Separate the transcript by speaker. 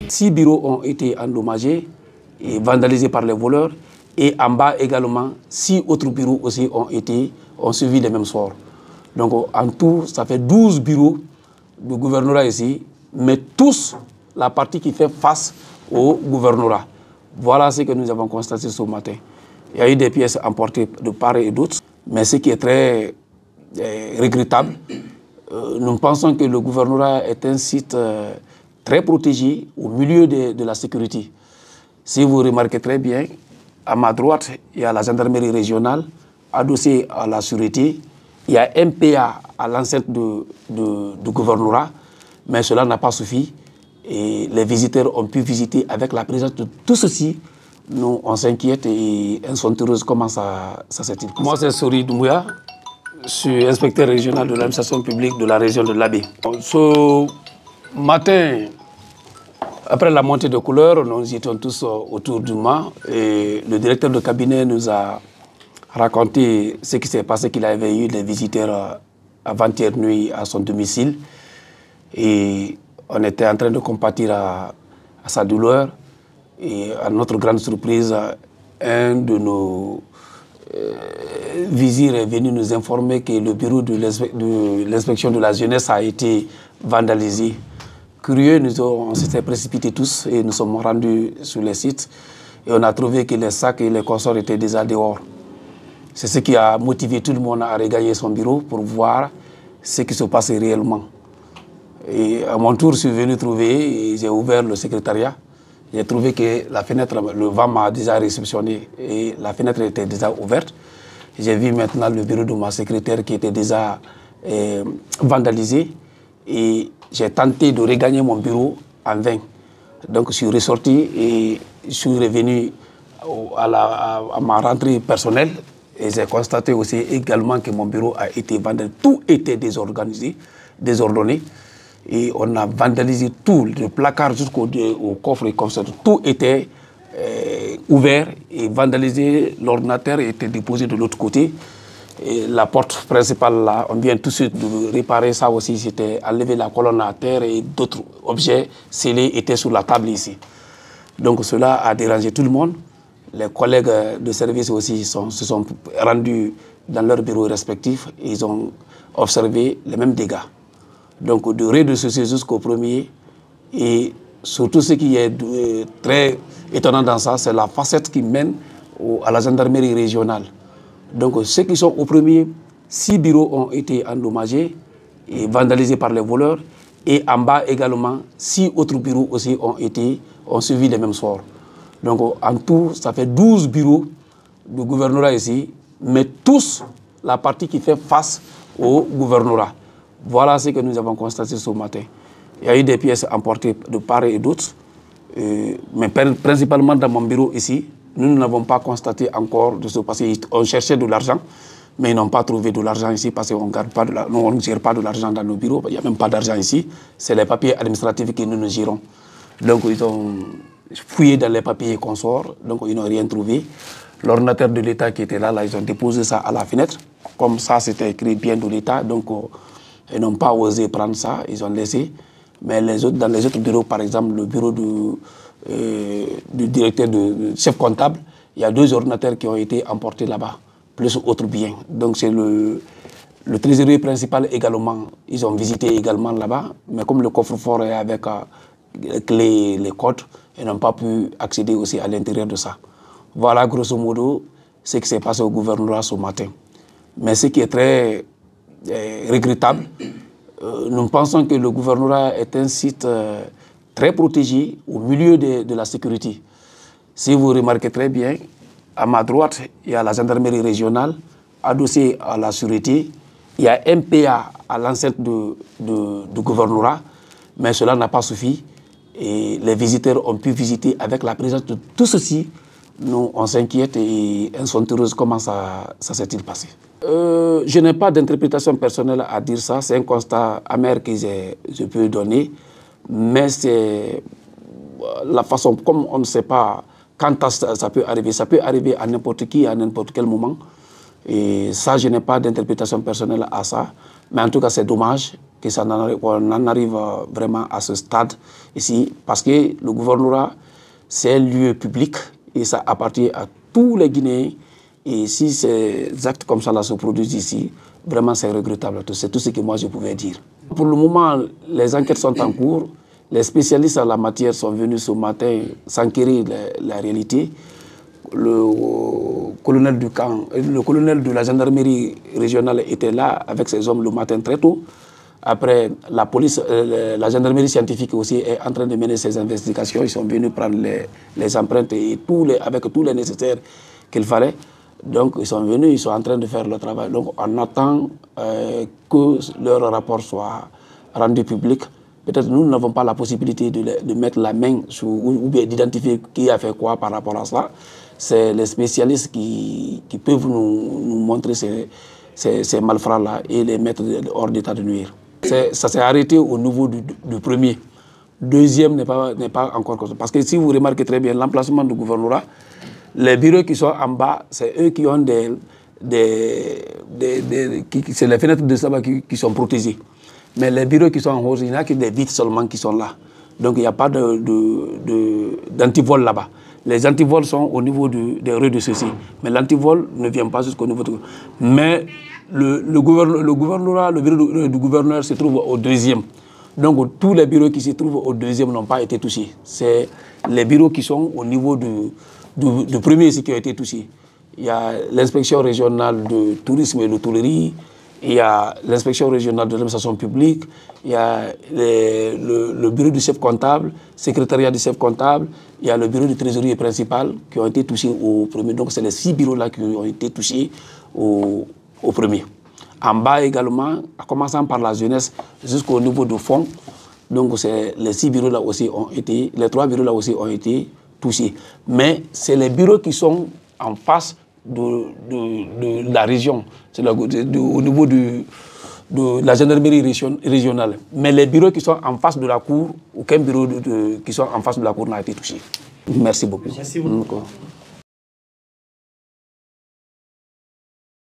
Speaker 1: 6 bureaux ont été endommagés et vandalisés par les voleurs. Et en bas également, 6 autres bureaux aussi ont suivi les mêmes sorts. Donc en tout, ça fait 12 bureaux de gouvernorat ici, mais tous la partie qui fait face au gouvernorat. Voilà ce que nous avons constaté ce matin. Il y a eu des pièces emportées de part et d'autre, mais ce qui est très regrettable, nous pensons que le gouvernorat est un site très protégé au milieu de la sécurité. Si vous remarquez très bien, à ma droite, il y a la gendarmerie régionale, adossée à la sûreté. Il y a un PA à l'enceinte du gouvernorat, mais cela n'a pas suffi. Et les visiteurs ont pu visiter avec la présence de tout ceci. Nous, on s'inquiète et on sont heureux comment ça s'est-il passé. Moi, c'est Sori Doumbouya. Je suis inspecteur régional de l'administration publique de la région de l'Abbé. Ce matin, après la montée de couleur, nous étions tous autour du mât et le directeur de cabinet nous a raconté ce qui s'est passé, qu'il avait eu des visiteurs avant-hier nuit à son domicile. Et on était en train de compatir à sa douleur. Et à notre grande surprise, un de nos vizirs est venu nous informer que le bureau de l'inspection de la jeunesse a été vandalisé. Curieux, on s'était précipités tous et nous sommes rendus sur les sites. Et on a trouvé que les sacs et les consorts étaient déjà dehors. C'est ce qui a motivé tout le monde à regagner son bureau pour voir ce qui se passait réellement. Et à mon tour, je suis venu trouver, et j'ai ouvert le secrétariat. J'ai trouvé que la fenêtre, le vent m'a déjà réceptionné et la fenêtre était déjà ouverte. J'ai vu maintenant le bureau de ma secrétaire qui était déjà vandalisé et j'ai tenté de regagner mon bureau en vain. Donc je suis ressorti et je suis revenu à ma rentrée personnelle et j'ai constaté aussi également que mon bureau a été vandalisé. Tout était désorganisé, désordonné. Et on a vandalisé tout, le placard jusqu'au coffre et comme ça. Tout était ouvert et vandalisé. L'ordinateur était déposé de l'autre côté. Et la porte principale, là, on vient tout de suite de réparer ça aussi. C'était enlever la colonne à terre et d'autres objets scellés étaient sur la table ici. Donc cela a dérangé tout le monde. Les collègues de service aussi se sont rendus dans leurs bureaux respectifs. Et ils ont observé les mêmes dégâts. Donc, du rez-de-chaussée jusqu'au premier. Et surtout, ce qui est très étonnant dans ça, c'est la facette qui mène à la gendarmerie régionale. Donc, ceux qui sont au premier, 6 bureaux ont été endommagés et vandalisés par les voleurs. Et en bas également, 6 autres bureaux aussi ont suivi les mêmes sorts. Donc, en tout, ça fait 12 bureaux de gouvernorat ici, mais tous la partie qui fait face au gouvernorat. Voilà ce que nous avons constaté ce matin. Il y a eu des pièces emportées de part et d'autre, mais principalement dans mon bureau ici, nous n'avons pas constaté encore de ce passé. On cherchait de l'argent, mais ils n'ont pas trouvé de l'argent ici parce qu'on ne gère pas de l'argent dans nos bureaux. Il n'y a même pas d'argent ici. C'est les papiers administratifs que nous gérons. Donc ils ont fouillé dans les papiers qu'on sort, donc ils n'ont rien trouvé. L'ordinateur de l'État qui était là, ils ont déposé ça à la fenêtre. Comme ça, c'était écrit bien de l'État, donc ils n'ont pas osé prendre ça, ils ont laissé. Mais dans les autres bureaux, par exemple, le bureau du directeur, du chef comptable, il y a 2 ordinateurs qui ont été emportés là-bas, plus autres biens. Donc c'est le trésorier principal également, ils ont visité également là-bas, mais comme le coffre-fort est avec les clés, les codes, ils n'ont pas pu accéder aussi à l'intérieur de ça. Voilà grosso modo ce qui s'est passé au gouvernorat ce matin. Mais ce qui est très regrettable, nous pensons que le gouvernorat est un site très protégé au milieu de la sécurité. Si vous remarquez très bien, à ma droite, il y a la gendarmerie régionale, adossée à la sûreté. Il y a un PA à l'enceinte du gouvernorat, mais cela n'a pas suffi. Et les visiteurs ont pu visiter avec la présence de tout ceci. Nous, on s'inquiète et on sont heureux comment ça s'est-il passé. Je n'ai pas d'interprétation personnelle à dire ça. C'est un constat amer que je peux donner. Mais c'est la façon, comme on ne sait pas quand ça peut arriver à n'importe qui, à n'importe quel moment. Et ça, je n'ai pas d'interprétation personnelle à ça. Mais en tout cas, c'est dommage. qu'on en arrive vraiment à ce stade ici, parce que le gouvernorat, c'est un lieu public et ça appartient à tous les Guinéens. Et si ces actes comme ça là se produisent ici, vraiment c'est regrettable. C'est tout ce que moi je pouvais dire. Pour le moment, les enquêtes sont en cours. Les spécialistes en la matière sont venus ce matin s'enquérir de la réalité. Le colonel du camp, le colonel de la gendarmerie régionale était là avec ses hommes le matin très tôt. Après, la police, la gendarmerie scientifique aussi est en train de mener ses investigations. Ils sont venus prendre les empreintes et avec tous les nécessaires qu'il fallait. Donc, ils sont venus, ils sont en train de faire le travail. Donc, on attend que leur rapport soit rendu public. Peut-être nous n'avons pas la possibilité de mettre la main sur, ou bien d'identifier qui a fait quoi par rapport à ça. C'est les spécialistes qui peuvent nous montrer ces malfrats-là et les mettre hors d'état de nuire. Ça s'est arrêté au niveau du premier. Deuxième n'est pas encore comme ça. Parce que si vous remarquez très bien l'emplacement du gouvernorat, les bureaux qui sont en bas, c'est eux qui ont c'est les fenêtres de sabbat qui sont protégées. Mais les bureaux qui sont en haut, il n'y a que des vitres seulement qui sont là. Donc il n'y a pas d'antivol là-bas. Les antivols sont au niveau des rez-de-chaussée. Mais l'antivol ne vient pas jusqu'au niveau du... Mais le gouvernorat, le bureau du gouverneur se trouve au deuxième. Donc tous les bureaux qui se trouvent au deuxième n'ont pas été touchés. C'est les bureaux qui sont au niveau du premier ici qui ont été touchés. Il y a l'inspection régionale de tourisme et l'hôtellerie, il y a l'inspection régionale de l'administration publique, il y a le bureau du chef comptable, secrétariat du chef comptable, il y a le bureau du trésorier principal qui ont été touchés au premier. Donc c'est les 6 bureaux-là qui ont été touchés au premier. En bas également, en commençant par la jeunesse jusqu'au niveau du fond, donc les 6 bureaux-là aussi ont été, les 3 bureaux-là aussi ont été touchés. Mais c'est les bureaux qui sont en face de la région, c'est au niveau de la gendarmerie régionale. Mais les bureaux qui sont en face de la cour, aucun bureau qui sont en face de la cour n'a été touché. Merci beaucoup. Merci beaucoup.